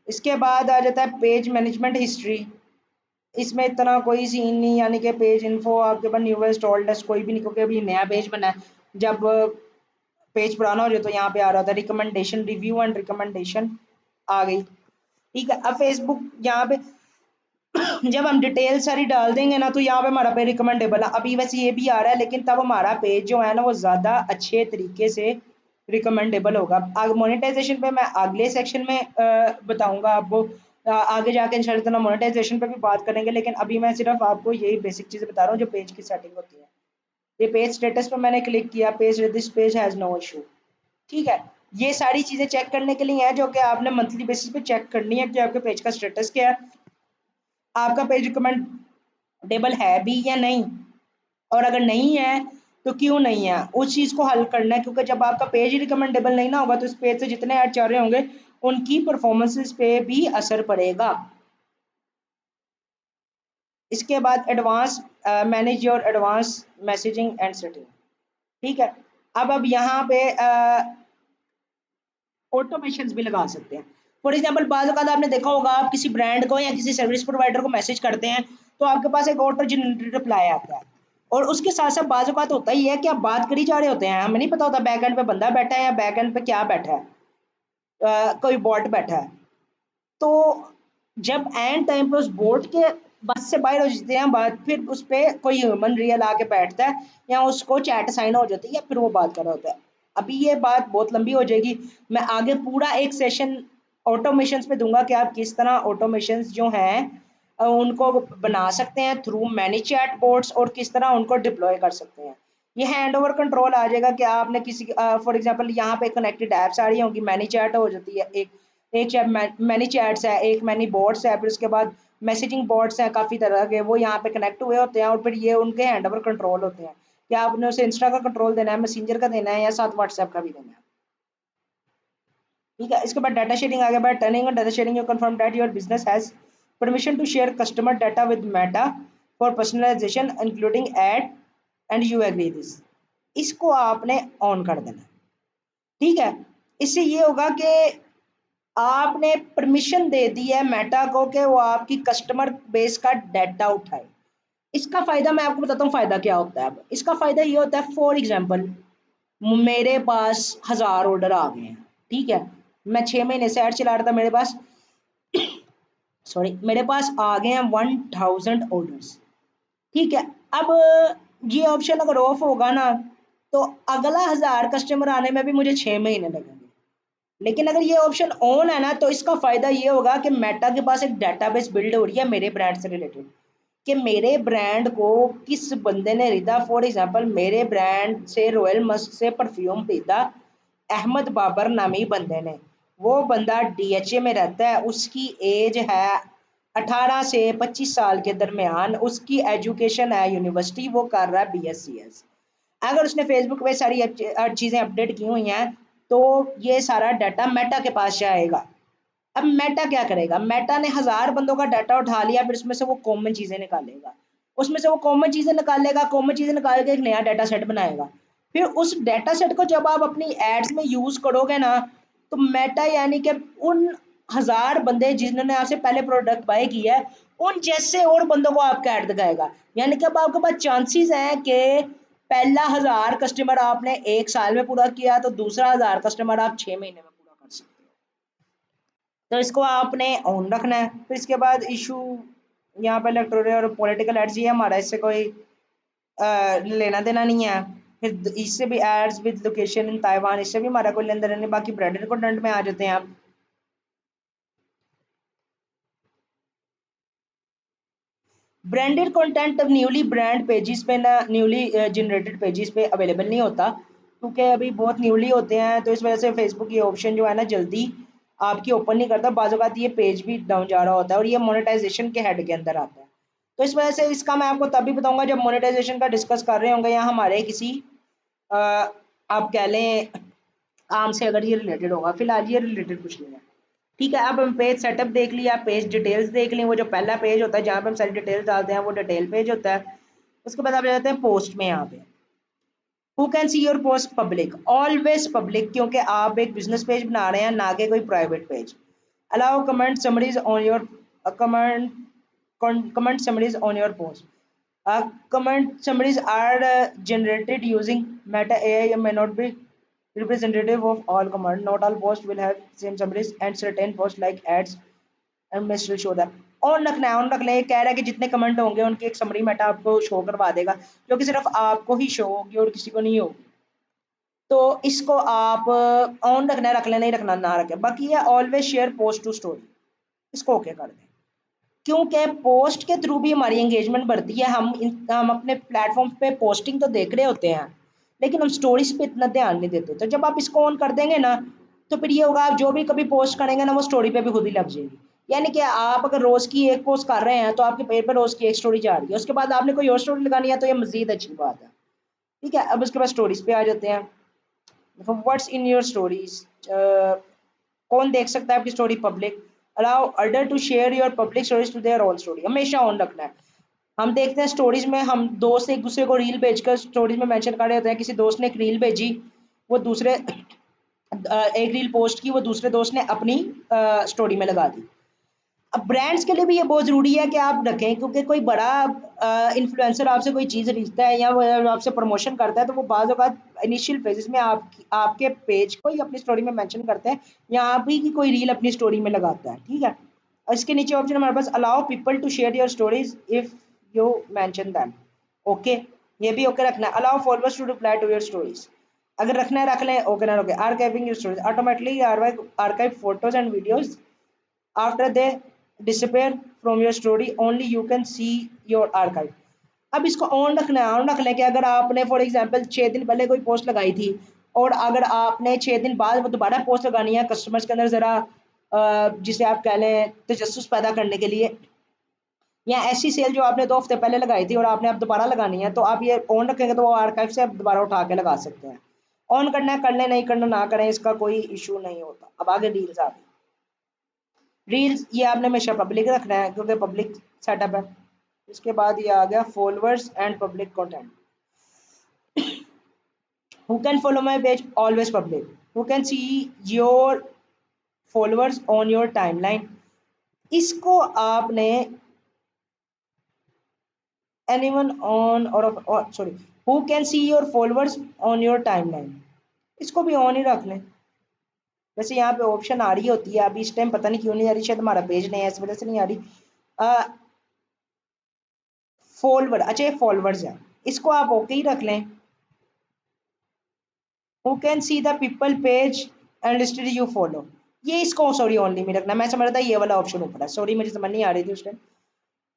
इसके बाद आ जाता है पेज मैनेजमेंट हिस्ट्री। इसमें इतना कोई सीन नहीं, यानी कि पेज इन्फो आपके पास न्यूएस्ट ओल्डेस्ट कोई भी नहीं, क्योंकि अभी नया पेज बना है। जब पेज पुराना हो जाए तो यहाँ पे आ रहा था रिकमेंडेशन, रिव्यू एंड रिकमेंडेशन आ गई। ठीक है, अब फेसबुक यहाँ पे जब हम डिटेल सारी डाल देंगे ना तो यहाँ पे हमारा पेज रिकमेंडेबल है। अभी वैसे ये भी आ रहा है, लेकिन तब हमारा पेज जो है ना वो ज़्यादा अच्छे तरीके से रिकमेंडेबल होगा। आगे मोनेटाइजेशन पे मैं अगले सेक्शन में बताऊंगा आपको। आगे जाके इंशाल्लाह मोनेटाइजेशन पे भी बात करेंगे, लेकिन अभी मैं सिर्फ आपको यही बेसिक चीज़ें बता रहा हूँ जो पेज की सेटिंग होती है। ये पेज स्टेटस पे मैंने क्लिक किया, page this page has no issue. ठीक है, ये सारी चीज़ें चेक करने के लिए है जो कि आपने मंथली बेसिस पे चेक करनी है कि आपके पेज का स्टेटस क्या है, आपका पेज रिकमेंडेबल है भी या नहीं, और अगर नहीं है तो क्यों नहीं है, उस चीज़ को हल करना है। क्योंकि जब आपका पेज ही रिकमेंडेबल नहीं ना होगा तो इस पेज से जितने ऐड चल रहे होंगे उनकी परफॉर्मेंसेस पे भी असर पड़ेगा। इसके बाद advance manage your advance messaging and setting. ठीक है, अब यहाँ पे ऑटोमेशन भी लगा सकते हैं। फॉर एग्जाम्पल बाद आपने देखा होगा, आप किसी ब्रांड को या किसी सर्विस प्रोवाइडर को मैसेज करते हैं तो आपके पास एक ऑटो जनरेटेड रिप्लाई आता है, और उसके साथ साथ बाज़ औक़ात होता ही है कि आप बात कर ही जा रहे होते हैं, हमें नहीं पता होता बैक एंड पे बंदा बैठा है या बैक एंड पे क्या बैठा है, कोई बॉट बैठा है। तो जब एंड टाइम पे उस बोट के बस से बाहर हो जाते हैं बात, फिर उस पर कोई ह्यूमन रियल आके बैठता है या उसको चैट साइन हो जाती है या फिर वो बात कर रहा होता है। अभी ये बात बहुत लंबी हो जाएगी, मैं आगे पूरा एक सेशन ऑटोमेशन पे दूंगा कि आप किस तरह ऑटोमेशन जो हैं उनको बना सकते हैं थ्रू मैनी चैट बोट्स, और किस तरह उनको डिप्लॉय कर सकते हैं। ये हैंड ओवर कंट्रोल आ जाएगा कि आपने किसी फॉर एग्जांपल यहाँ पे कनेक्टेड ऐप्स आ रही होंगी, मैनी चैट हो जाती है, एक चैट मैनी चैट्स है, एक मैनी बॉट्स है, फिर उसके बाद मैसेजिंग बॉट्स हैं काफ़ी तरह के, वो यहाँ पे कनेक्ट हुए होते हैं और फिर ये उनके हैंड ओवर कंट्रोल होते हैं कि आपने उसे इंस्टा का कंट्रोल देना है, मैसेंजर का देना है या साथ व्हाट्सएप का भी देना है। ठीक है, इसके बाद डाटा शेयरिंग आ गया। By turning on data sharing you confirm that your business has permission to share customer data with Meta for personalisation including ad and you agree this. इसको आपने ऑन कर देना। ठीक है, इससे ये होगा कि आपने परमिशन दे दी है मेटा को कि वो आपकी कस्टमर बेस का डाटा उठाए। इसका फायदा मैं आपको बताता हूँ फायदा क्या होता है। अब इसका फायदा ये होता है, फॉर एग्जांपल मेरे पास 1000 ऑर्डर आ गए हैं। ठीक है, मैं 6 महीने से ऐड चला रहा था, मेरे पास सॉरी मेरे पास आ गए हैं 1000 ऑर्डर्स। ठीक है, अब ये ऑप्शन अगर ऑफ होगा ना तो अगला 1000 कस्टमर आने में भी मुझे 6 महीने लगेंगे। लेकिन अगर ये ऑप्शन ऑन है ना तो इसका फायदा ये होगा कि मेटा के पास एक डाटाबेस बिल्ड हो रही है मेरे ब्रांड से रिलेटेड, कि मेरे ब्रांड को किस बंदे ने खरीदा। फॉर एग्जांपल मेरे ब्रांड से रॉयल मस्क से परफ्यूम खरीदा अहमद बाबर नामी बंदे ने, वो बंदा डीएचए में रहता है, उसकी एज है 18 से 25 साल के दरमियान, उसकी एजुकेशन है यूनिवर्सिटी, वो कर रहा है BScs। अगर उसने फेसबुक पे सारी चीज़ें अपडेट की हुई हैं तो ये सारा डाटा मेटा के पास जाएगा। अब मेटा क्या करेगा, मेटा ने 1000 बंदों का डाटा उठा लिया, फिर उसमें से वो कॉमन चीज़ें निकालेगा, उसमें से वो कॉमन चीज़ें निकालेगा, कॉमन चीज़ें निकाल के एक नया डाटा सेट बनाएगा। फिर उस डाटा सेट को जब आप अपनी एड्स में यूज़ करोगे ना तो मेटा यानी कि उन 1000 बंदे जिन्होंने आपसे पहले प्रोडक्ट बाय किया है उन जैसे और बंदों को आपका ऐड दिखाएगा। यानी कि अब आपके पास चांसेस हैं कि पहला 1000 कस्टमर आपने 1 साल में पूरा किया तो दूसरा 1000 कस्टमर आप 6 महीने में पूरा कर सकते हो। तो इसको आपने ऑन रखना है। फिर इसके बाद इशू यहाँ पे इलेक्टोरल और पॉलिटिकल एड्स, ये हमारा इससे कोई लेना देना नहीं है। फिर इससे भी ads with location in Taiwan, इससे भी हमारा कोई लेन देन नहीं। बाकी ब्रांडेड कंटेंट में आ जाते हैं आप। Branded content newly brand pages पे ना न्यूली जनरेटेड पेजेस पे अवेलेबल नहीं होता, क्योंकि अभी बहुत न्यूली होते हैं, तो इस वजह से फेसबुक ये ऑप्शन जो है ना जल्दी आपकी ओपन नहीं करता। बाज़ औक़ात ये पेज भी डाउन जा रहा होता है और ये मोनेटाइजेशन के हेड के अंदर आता है। तो इस वजह से इसका मैं आपको तभी बताऊंगा जब मोनेटाइजेशन का डिस्कस कर रहे होंगे या हमारे किसी अ, आप कह लें आम से अगर ये रिलेटेड होगा। फिलहाल ये रिलेटेड कुछ नहीं है। ठीक है, अब हम पेज सेटअप देख लिया, पेज डिटेल्स देख ली, वो जो पहला पेज होता है जहाँ पे हम सारी डिटेल्स डालते हैं वो डिटेल पेज होता है। उसके बाद आप जाते हैं पोस्ट में। यहाँ पे who can see your post, public, always public, क्योंकि आप एक बिजनेस पेज बना रहे हैं ना कि कोई private page. Allow comment summaries on your comment summaries on your post. Comment summaries are generated using Meta AI and may not be representative of all command. Not all posts will have same summaries, and certain posts like ads and may still show that. On रखना है, on रखना है। ये कह रहा है कि जितने कमेंट होंगे उनकी एक समरी मेटा आपको शो करवा देगा, जो कि सिर्फ आपको ही शो होगी और किसी को नहीं होगी। तो इसको आप ऑन रखना है, रख लें, नहीं रखना ना रखें। बाकी ये always share post to story, इसको ओके कर दें, क्योंकि पोस्ट के थ्रू भी हमारी एंगेजमेंट बढ़ती है। हम अपने प्लेटफॉर्म पे पोस्टिंग तो देख रहे होते हैं, लेकिन हम स्टोरीज पे इतना ध्यान नहीं देते। तो जब आप इसको ऑन कर देंगे ना, तो फिर ये होगा, आप जो भी कभी पोस्ट करेंगे ना, वो स्टोरी पे भी खुद ही लग जाएगी। यानी कि आप अगर रोज की एक पोस्ट कर रहे हैं, तो आपके पेज पे रोज की एक स्टोरी जा रही है, उसके बाद आपने कोई और स्टोरी लगानी है, तो ये मजीद अच्छी बात है। ठीक है, अब उसके बाद स्टोरीज पे आ जाते हैं। व्हाट्स इन योर स्टोरीज, कौन देख सकता है आपकी story? Public. Allow other to share your public stories to their own story, हमेशा ऑन रखना है। हम देखते हैं स्टोरीज में हम दोस्त एक दूसरे को रील भेजकर स्टोरीज में मेंशन कर रहे होते हैं। किसी दोस्त ने एक रील भेजी, वो दूसरे एक रील पोस्ट की, वो दूसरे दोस्त ने अपनी स्टोरी में लगा दी। अब ब्रांड्स के लिए भी ये बहुत ज़रूरी है कि आप रखें, क्योंकि कोई बड़ा इन्फ्लुएंसर आपसे कोई चीज़ खरीदता है या वो आपसे प्रमोशन करता है, तो वो बाज़ औक़ात इनिशियल फेजेस में आपके पेज को ही अपनी स्टोरी में मेंशन करते हैं, या आप ही की कोई रील अपनी स्टोरी में लगाता है। ठीक है, और इसके नीचे ऑप्शन हमारे पास, allow people to share your stories if you mention them. Okay, ये भी ओके रखना है। Allow followers to reply to your stories, अगर रखना है रख लें, ओके ना okay. Archiving your stories, automatically archive photos and videos after they disappear from your story, only you can see your archive। अब इसको ऑन रखना है, ऑन रख लें कि अगर आपने फॉर एग्जांपल 6 दिन पहले कोई पोस्ट लगाई थी, और अगर आपने 6 दिन बाद वो दोबारा पोस्ट लगानी है कस्टमर्स के अंदर ज़रा जिसे आप कह लें तजस्सुस पैदा करने के लिए, या ऐसी सेल जो आपने 2 हफ्ते पहले लगाई थी और आपने अब दोबारा लगानी है, तो आप ये ऑन रखेंगे तो वो आर्काइव से आप दोबारा उठा के लगा सकते हैं। ऑन करना है कर लें, नहीं करना ना करें, इसका कोई इशू नहीं होता। अब आगे डील्स आ गई। रील्स ये आपने हमेशा पब्लिक रखना है, क्योंकि पब्लिक सेटअप है। इसके बाद ये आ गया followers and public content. Who can follow my page? Always public. Who can see your followers on your timeline? इसको आपने एनीवन ऑन और sorry, who can see your followers on your timeline, इसको भी ऑन ही रख लें। वैसे यहाँ पे ऑप्शन आ रही होती है, अभी इस टाइम पता नहीं क्यों नहीं आ रही, शायद हमारा पेज नहीं है इस वजह से नहीं आ रही। फॉलोवर, अच्छा ये फॉलोवर्स है, इसको आप ओके ही रख लें। Who can see the people page and listed you follow, ये इसको सॉरी ओनली में रखना है। मैं समझ रहा था ये वाला ऑप्शन ऊपर है, सॉरी मुझे समझ नहीं आ रही थी उस टाइम।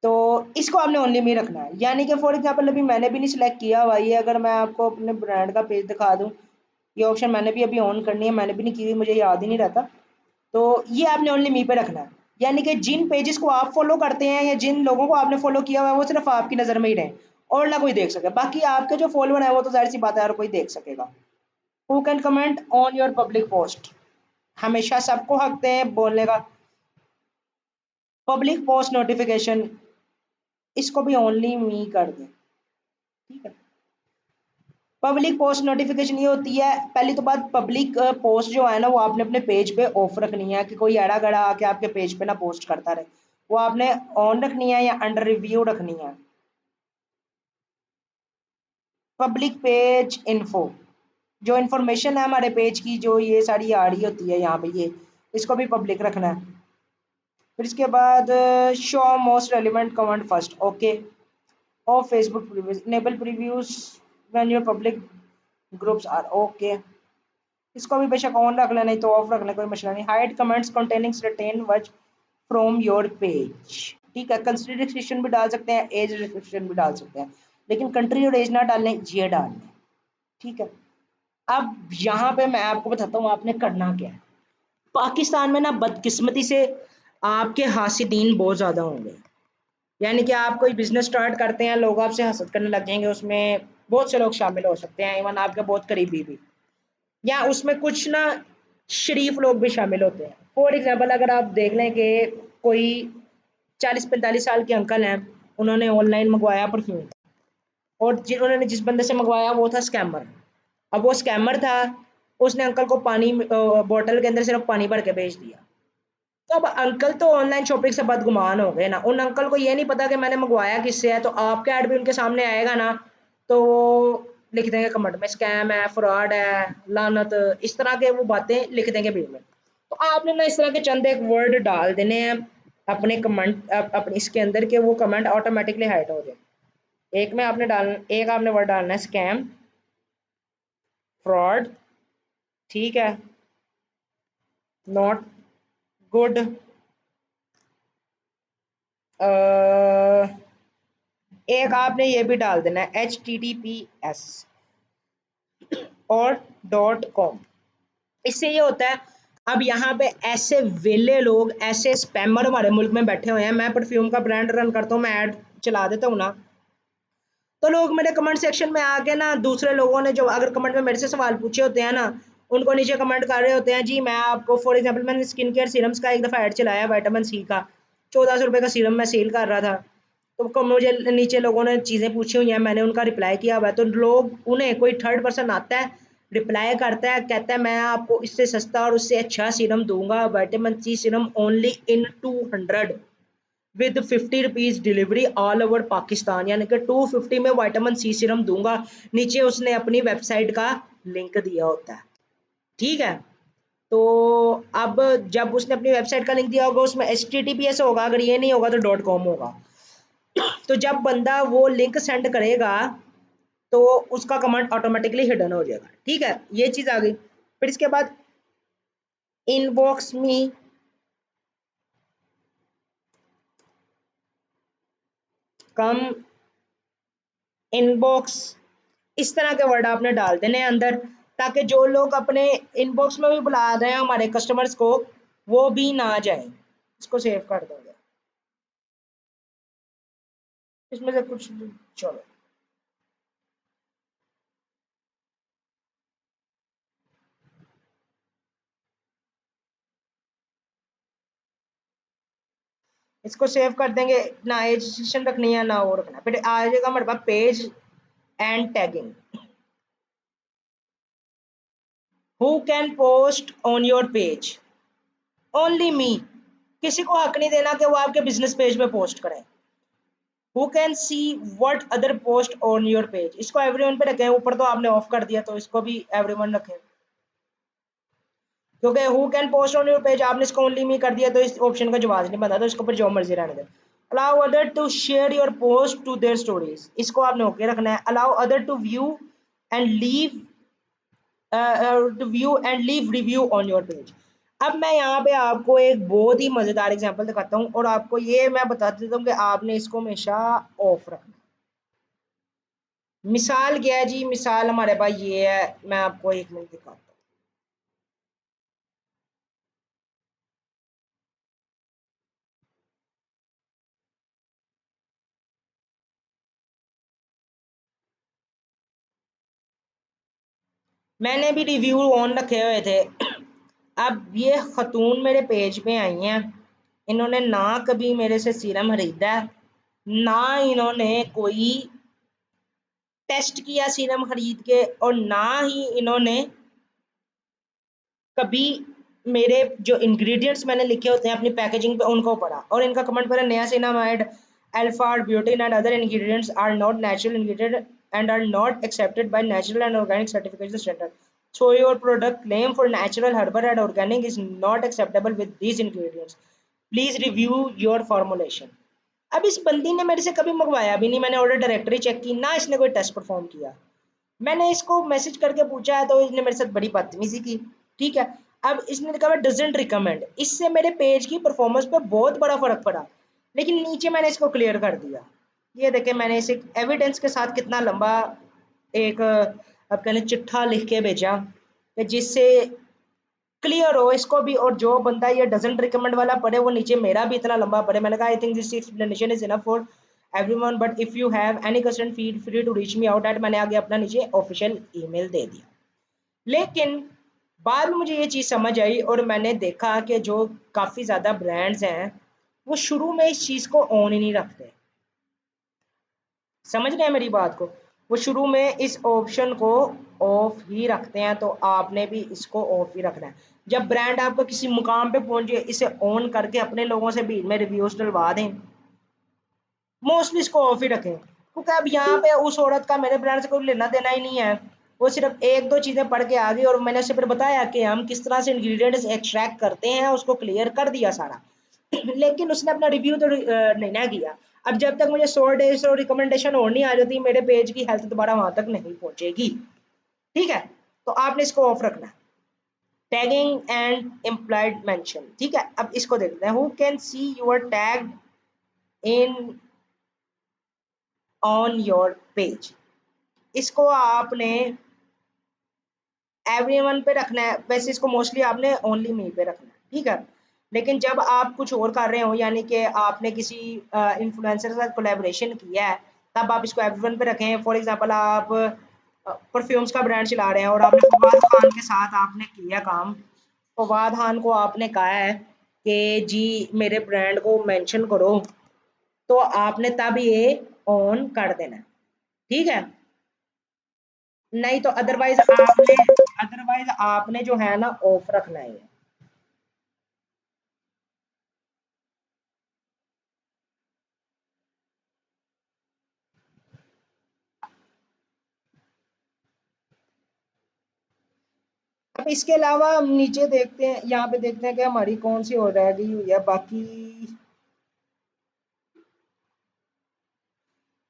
तो इसको आपने ओनली में रखना है, यानी कि फॉर एग्जाम्पल अभी मैंने भी नहीं सिलेक्ट किया हुआ ये, अगर मैं आपको अपने ब्रांड का पेज दिखा दूँ, ये ऑप्शन मैंने भी अभी ऑन करनी है, मैंने भी नहीं की हुई, मुझे याद ही नहीं रहता। तो ये आपने ओनली मी पे रखना है, यानी कि जिन पेजेस को आप फॉलो करते हैं या जिन लोगों को आपने फॉलो किया हुआ है वो सिर्फ आपकी नज़र में ही रहें और ना कोई देख सके। बाकी आपके जो फॉलोअर है वो तो जाहिर सी बात है हर कोई देख सकेगा। Who can comment on your public post, हमेशा सबको हक दें बोलने का। पब्लिक पोस्ट नोटिफिकेशन, इसको भी ओनली मी कर दें। ठीक है, पब्लिक पोस्ट नोटिफिकेशन ये होती है, पहली तो बात पब्लिक पोस्ट जो है ना वो आपने अपने पेज पे ऑफ रखनी है कि कोई एड़ा गड़ा आके आपके पेज पे ना पोस्ट करता रहे, वो आपने ऑन रखनी है या अंडर रिव्यू रखनी है। पब्लिक पेज इन्फो, जो इन्फॉर्मेशन है हमारे पेज की जो ये सारी आ रही होती है यहाँ पे, ये इसको भी पब्लिक रखना है। फिर इसके बाद show most relevant comment first, okay. और Facebook previews, enable previews when your public groups are, okay. इसको भी बेशक ऑन रख लें, नहीं तो ऑफ रख लें, कोई मसला नहीं। Hide comments containing certain words from your page, ठीक है। कंट्री रिस्ट्रिक्शन भी डाल सकते हैं, एज रिस्ट्रिक्शन भी डाल सकते हैं, लेकिन कंट्री और एज ना डालने, ये डालने, ठीक है। अब यहाँ पे मैं आपको बताता हूँ आपने करना क्या है। पाकिस्तान में ना बदकिस्मती से आपके हासिदीन बहुत ज़्यादा होंगे, यानी कि आप कोई बिजनेस स्टार्ट करते हैं, लोग आपसे हसद करने लग जाएंगे, उसमें बहुत से लोग शामिल हो सकते हैं, इवन आपके बहुत करीबी भी, या उसमें कुछ ना शरीफ लोग भी शामिल होते हैं। फॉर एग्जांपल अगर आप देख लें कि कोई 40-45 साल के अंकल हैं, उन्होंने ऑनलाइन मंगवाया परफ्यूम, और उन्होंने जिस बंदे से मंगवाया वो था स्कैमर। अब वो स्कैमर था, उसने अंकल को पानी बोतल के अंदर सिर्फ पानी भर के भेज दिया। तो अब अंकल तो ऑनलाइन शॉपिंग से बदगुमान हो गए ना, उन अंकल को ये नहीं पता कि मैंने मंगवाया किससे है, तो आपका ऐड भी उनके सामने आएगा ना, तो वो लिख देंगे कमेंट में स्कैम है, फ्रॉड है, लानत, इस तरह के वो बातें लिख देंगे वीडियो में। तो आपने ना इस तरह के चंद एक वर्ड डाल देने हैं अपने कमेंट अपने इसके अंदर के वो कमेंट ऑटोमेटिकली हाइड हो जाए। एक आपने वर्ड डालना है स्कैम, फ्रॉड, ठीक है, नॉट गुड, एक आपने ये भी डाल देना है HTTPS और .com। इससे ये होता है, अब यहाँ पे ऐसे वेले लोग, ऐसे स्पैमर हमारे मुल्क में बैठे हुए हैं। मैं परफ्यूम का ब्रांड रन करता हूँ, मैं ऐड चला देता हूँ ना, तो लोग मेरे कमेंट सेक्शन में आके ना, दूसरे लोगों ने जो अगर कमेंट में मेरे से सवाल पूछे होते हैं ना, उनको नीचे कमेंट कर रहे होते हैं, जी मैं आपको फॉर एग्जांपल मैंने स्किन केयर सीरम्स का एक दफ़ा ऐड चलाया विटामिन सी का, 1400 रुपये का सीरम मैं सेल कर रहा था, तो मुझे नीचे लोगों ने चीज़ें पूछी हुई हैं, मैंने उनका रिप्लाई किया हुआ है, तो लोग उन्हें कोई थर्ड पर्सन आता है, रिप्लाई करता है, कहता है मैं आपको इससे सस्ता और उससे अच्छा सीरम दूंगा, vitamin C serum only in 200 with 50 rupees delivery all over Pakistan, यानी कि 250 में विटामिन सी सीरम दूंगा। नीचे उसने अपनी वेबसाइट का लिंक दिया होता है, ठीक है। तो अब जब उसने अपनी वेबसाइट का लिंक दिया होगा उसमें HTTPS होगा, अगर ये नहीं होगा तो .com होगा। तो जब बंदा वो लिंक सेंड करेगा तो उसका कमेंट ऑटोमेटिकली हिडन हो जाएगा, ठीक है, ये चीज़ आ गई। फिर इसके बाद इनबॉक्स में कम, इनबॉक्स, इस तरह के वर्ड आपने डाल देने हैं अंदर, ताकि जो लोग अपने इनबॉक्स में भी बुला रहे हैं हमारे कस्टमर्स को, वो भी ना जाए। इसको सेव कर दोगे, इसमें से कुछ, चलो इसको सेव कर देंगे, ना एज सेशन रखनी है ना वो रखना है। फिर आ जाएगा हमारे पास page and tagging, who can post on your page, only me, किसी को हक नहीं देना कि वो आपके बिजनेस पेज पे पोस्ट करें। Who can see what other post on your page, इसको एवरीवन पे रखें, ऊपर तो आपने ऑफ कर दिया तो इसको भी एवरीवन रखें, क्योंकि who can post on your page आपने इसको ओनली मी कर दिया तो इस ऑप्शन का जवाब नहीं बनता, तो इसको ऊपर जो मर्जी रहने दें। Allow other to share your post to their stories, इसको आपने ओके रखना है। Allow other to view and leave to view and leave review on your page. अब मैं यहाँ पे आपको एक बहुत ही मज़ेदार एग्जांपल दिखाता हूँ और आपको ये मैं बता देता हूँ कि आपने इसको हमेशा ऑफ रखना। मिसाल क्या है जी, मिसाल हमारे पास ये है, मैं आपको एक मिनट दिखाता हूँ। मैंने भी रिव्यू ऑन रखे हुए थे। अब ये खतून मेरे पेज पे आई हैं, इन्होंने ना कभी मेरे से सीरम खरीदा है, ना इन्होंने कोई टेस्ट किया सीरम खरीद के, और ना ही इन्होंने कभी मेरे जो इंग्रेडिएंट्स मैंने लिखे होते हैं अपनी पैकेजिंग पे उनको पढ़ा, और इनका कमेंट पहले नया niacinamide alpha arbutin and other ingredients are not natural ingredient and are not accepted by natural and organic certification standard, so your product claim for natural herbal and organic is not acceptable with these ingredients, please review your formulation. अब इस बंदी ने मेरे से कभी मंगवाया भी नहीं, मैंने ऑर्डर डायरेक्टरी चेक की ना, इसने कोई टेस्ट परफॉर्म किया। मैंने इसको मैसेज करके पूछा है तो इसने मेरे साथ बड़ी बदतमीजी की, ठीक है। अब इसने लिखा हुआ डजंट रिकमेंड, इससे मेरे पेज की परफॉर्मेंस पे बहुत बड़ा फर्क पड़ा, लेकिन नीचे मैंने इसको क्लियर कर दिया। ये देखें मैंने इसे एविडेंस के साथ कितना लंबा एक अब कहने चिट्ठा लिख के भेजा कि जिससे क्लियर हो इसको भी, और जो बंदा ये डजंट रिकमेंड वाला पढ़े वो नीचे मेरा भी इतना लंबा पढ़े। मैंने कहा I think this explanation is enough for everyone but if you have any question feel free to reach me out at, मैंने आगे अपना नीचे ऑफिशियल ईमेल दे दिया। लेकिन बाद में मुझे ये चीज़ समझ आई और मैंने देखा कि जो काफ़ी ज़्यादा ब्रांड्स हैं वो शुरू में इस चीज़ को ऑन ही नहीं रखते, समझ रहे हैं मेरी बात को। वो शुरू में इस ऑप्शन को ऑफ ही रखते हैं, तो आपने भी इसको ऑफ ही रखना है। जब ब्रांड आपका किसी मुकाम पे पहुंचे इसे ऑन करके अपने लोगों से भीड़ में रिव्यूज डलवा दें। मोस्टली इसको ऑफ ही रखें, क्योंकि अब यहाँ पे उस औरत का मेरे ब्रांड से कोई लेना देना ही नहीं है। वो सिर्फ एक दो चीज़ें पढ़ के आ गई और मैंने उसे फिर बताया कि हम किस तरह से इंग्रेडिएंट्स एक्सट्रैक्ट करते हैं, उसको क्लियर कर दिया सारा। लेकिन उसने अपना रिव्यू तो नहीं ना किया। अब जब तक मुझे 100 डेज और रिकमेंडेशन और नहीं आ जाती, मेरे पेज की हेल्थ दोबारा वहां तक नहीं पहुंचेगी। ठीक है, तो आपने इसको ऑफ रखना है। टैगिंग एंड इम्प्लाइड मेंशन, ठीक है। अब इसको देखते हैं, who can see you're tag in on your page. इसको आपने एवरीवन पे रखना है, वैसे इसको मोस्टली आपने ओनली मी पे रखना है, ठीक है। लेकिन जब आप कुछ और कर रहे हो, यानी कि आपने किसी इन्फ्लुएंसर के साथ कोलैबोरेशन किया है, तब आप इसको एवरीवन पे रखें। फॉर एग्जांपल आप परफ्यूम्स का ब्रांड चला रहे हैं और आपने फवाद खान के साथ आपने किया काम। फवाद खान को आपने कहा है कि जी मेरे ब्रांड को मेंशन करो, तो आपने तब ये ऑन कर देना है, ठीक है। नहीं तो अदरवाइज आपने जो है ना ऑफ रखना है। अब इसके अलावा हम नीचे देखते हैं, यहाँ पे देखते हैं कि हमारी कौन सी और रह गई हुई है बाकी।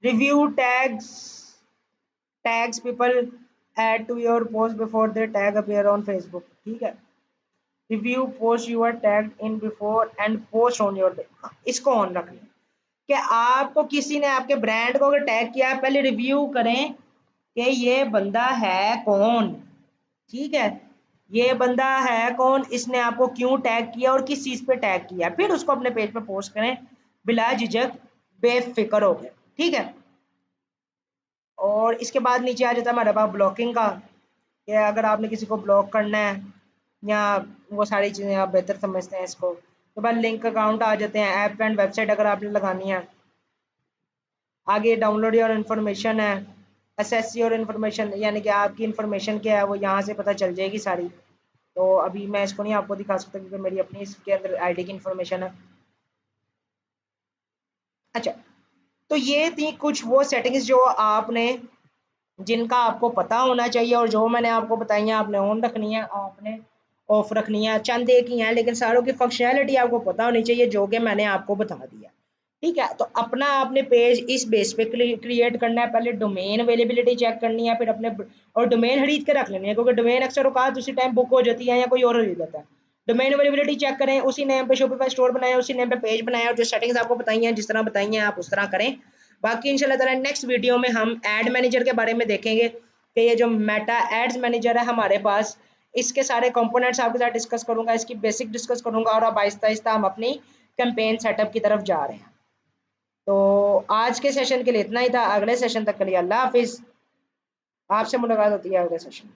Review tags people add to your post before they tag appear on Facebook, ठीक है। Review post you're tag in before and post on your, इसको ऑन रख लें कि आपको किसी ने आपके ब्रांड को अगर टैग किया है, पहले रिव्यू करें कि ये बंदा है कौन, ठीक है। ये बंदा है कौन, इसने आपको क्यों टैग किया और किस चीज पे टैग किया, फिर उसको अपने पेज पे पोस्ट करें बिला झिझक, बेफिक्र हो गए, ठीक है। और इसके बाद नीचे आ जाता है हमारे पास ब्लॉकिंग का, कि अगर आपने किसी को ब्लॉक करना है या वो सारी चीज़ें आप बेहतर समझते हैं इसको। तो बाद लिंक अकाउंट आ जाते हैं, ऐप एंड वेबसाइट अगर आपने लगानी है। आगे डाउनलोड योर इन्फॉर्मेशन है, असेस योर इन्फॉर्मेशन, यानी कि आपकी इन्फॉर्मेशन क्या है वो यहाँ से पता चल जाएगी सारी। तो अभी मैं इसको नहीं आपको दिखा सकता क्योंकि मेरी अपनी इसके अंदर आईडी की इन्फॉर्मेशन है। अच्छा, तो ये थी कुछ वो सेटिंग्स जो आपने, जिनका आपको पता होना चाहिए, और जो मैंने आपको बताई है आपने ऑन रखनी है, आपने ऑफ रखनी है। चंद एक ही हैं लेकिन सारों की फंक्शनैलिटी आपको पता होनी चाहिए, जो कि मैंने आपको बता दिया। ठीक है, तो अपना आपने पेज इस बेस पे क्रिएट करना है। पहले डोमेन अवेलेबिलिटी चेक करनी है, फिर अपने और डोमेन खरीद के रख लेनी है, क्योंकि डोमेन अक्सर औकात उसी टाइम बुक हो जाती है या कोई और खरीद लेता है। डोमेन अवेलेबिलिटी चेक करें, उसी नेम पे शॉपिफाई स्टोर बनाएं, उसी नेम पे पेज बनाएं, और जो सेटिंग्स आपको बताई हैं जिस तरह बताई हैं आप उस तरह करें। बाकी इंशाल्लाह ताला नेक्स्ट वीडियो में हम एड मैनेजर के बारे में देखेंगे कि ये जो मेटा एड्स मैनेजर है हमारे पास, इसके सारे कंपोनेंट्स आपके साथ डिस्कस करूंगा, इसकी बेसिक डिस्कस करूंगा, और अब आहिस्ता आहिस्ता हम अपनी कैंपेन सेटअप की तरफ जा रहे हैं। तो आज के सेशन के लिए इतना ही था। अगले सेशन तक के लिए अल्लाह हाफिज़। आपसे मुलाकात होती है अगले सेशन में।